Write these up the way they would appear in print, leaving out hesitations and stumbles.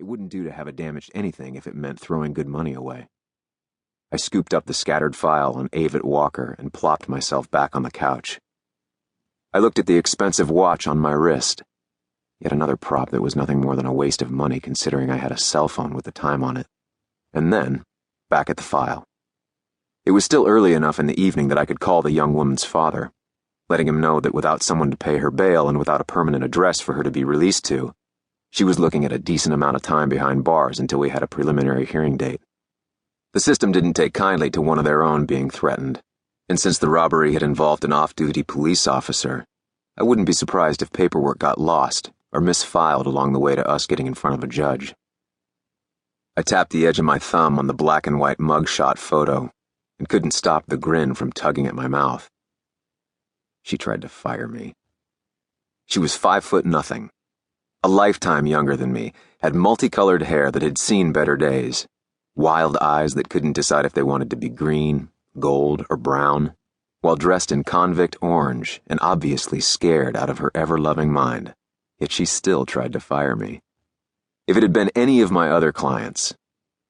It wouldn't do to have a damaged anything if it meant throwing good money away. I scooped up the scattered file on Avett Walker and plopped myself back on the couch. I looked at the expensive watch on my wrist. Yet another prop that was nothing more than a waste of money considering I had a cell phone with the time on it. And then, back at the file. It was still early enough in the evening that I could call the young woman's father, letting him know that without someone to pay her bail and without a permanent address for her to be released to, she was looking at a decent amount of time behind bars until we had a preliminary hearing date. The system didn't take kindly to one of their own being threatened, and since the robbery had involved an off-duty police officer, I wouldn't be surprised if paperwork got lost or misfiled along the way to us getting in front of a judge. I tapped the edge of my thumb on the black and white mugshot photo and couldn't stop the grin from tugging at my mouth. She tried to fire me. She was 5'0", a lifetime younger than me, had multicolored hair that had seen better days, wild eyes that couldn't decide if they wanted to be green, gold, or brown, while dressed in convict orange and obviously scared out of her ever-loving mind, yet she still tried to fire me. If it had been any of my other clients,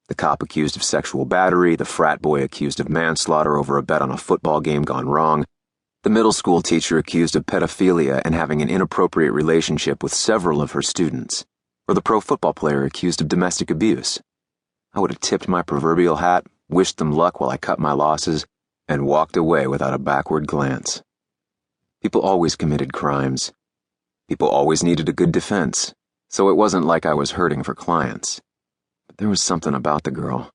the cop accused of sexual battery, the frat boy accused of manslaughter over a bet on a football game gone wrong, the middle school teacher accused of pedophilia and having an inappropriate relationship with several of her students, or the pro football player accused of domestic abuse, I would have tipped my proverbial hat, wished them luck while I cut my losses, and walked away without a backward glance. People always committed crimes. People always needed a good defense, so it wasn't like I was hurting for clients. But there was something about the girl.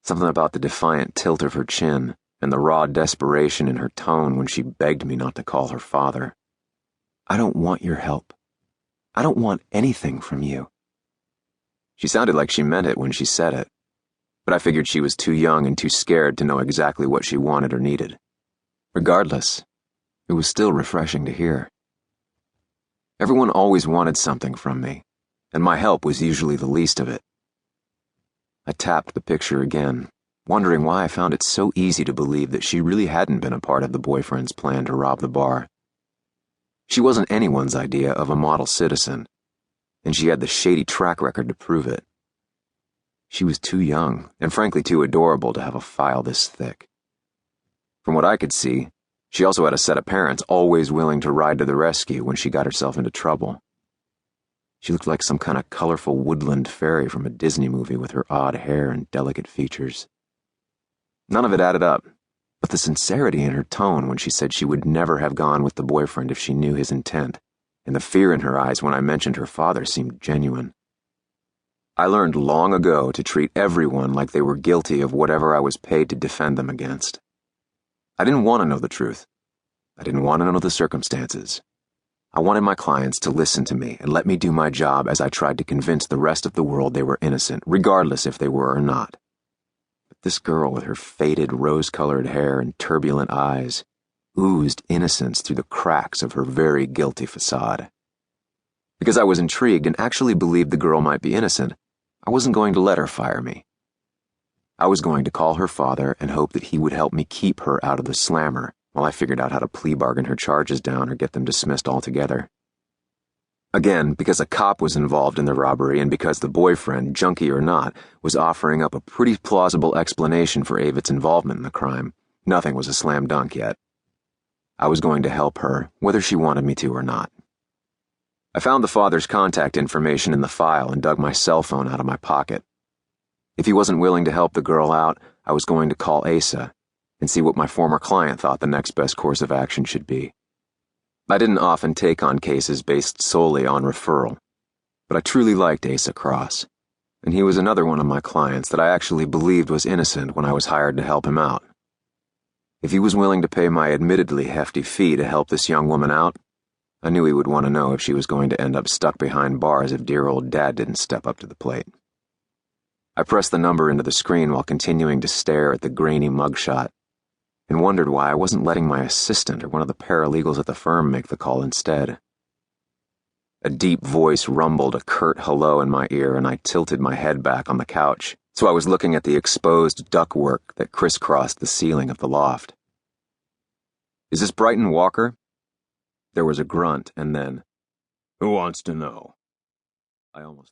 Something about the defiant tilt of her chin and the raw desperation in her tone when she begged me not to call her father. I don't want your help. I don't want anything from you. She sounded like she meant it when she said it, but I figured she was too young and too scared to know exactly what she wanted or needed. Regardless, it was still refreshing to hear. Everyone always wanted something from me, and my help was usually the least of it. I tapped the picture again, wondering why I found it so easy to believe that she really hadn't been a part of the boyfriend's plan to rob the bar. She wasn't anyone's idea of a model citizen, and she had the shady track record to prove it. She was too young, and frankly too adorable to have a file this thick. From what I could see, she also had a set of parents always willing to ride to the rescue when she got herself into trouble. She looked like some kind of colorful woodland fairy from a Disney movie with her odd hair and delicate features. None of it added up, but the sincerity in her tone when she said she would never have gone with the boyfriend if she knew his intent, and the fear in her eyes when I mentioned her father seemed genuine. I learned long ago to treat everyone like they were guilty of whatever I was paid to defend them against. I didn't want to know the truth. I didn't want to know the circumstances. I wanted my clients to listen to me and let me do my job as I tried to convince the rest of the world they were innocent, regardless if they were or not. But this girl with her faded rose-colored hair and turbulent eyes oozed innocence through the cracks of her very guilty facade. Because I was intrigued and actually believed the girl might be innocent, I wasn't going to let her fire me. I was going to call her father and hope that he would help me keep her out of the slammer while I figured out how to plea bargain her charges down or get them dismissed altogether. Again, because a cop was involved in the robbery and because the boyfriend, junkie or not, was offering up a pretty plausible explanation for Avett's involvement in the crime, nothing was a slam dunk yet. I was going to help her, whether she wanted me to or not. I found the father's contact information in the file and dug my cell phone out of my pocket. If he wasn't willing to help the girl out, I was going to call Asa and see what my former client thought the next best course of action should be. I didn't often take on cases based solely on referral, but I truly liked Asa Cross, and he was another one of my clients that I actually believed was innocent when I was hired to help him out. If he was willing to pay my admittedly hefty fee to help this young woman out, I knew he would want to know if she was going to end up stuck behind bars if dear old Dad didn't step up to the plate. I pressed the number into the screen while continuing to stare at the grainy mugshot, and wondered why I wasn't letting my assistant or one of the paralegals at the firm make the call instead. A deep voice rumbled a curt hello in my ear, and I tilted my head back on the couch, so I was looking at the exposed ductwork that crisscrossed the ceiling of the loft. "Is this Brighton Walker?" There was a grunt, and then, "Who wants to know?" I almost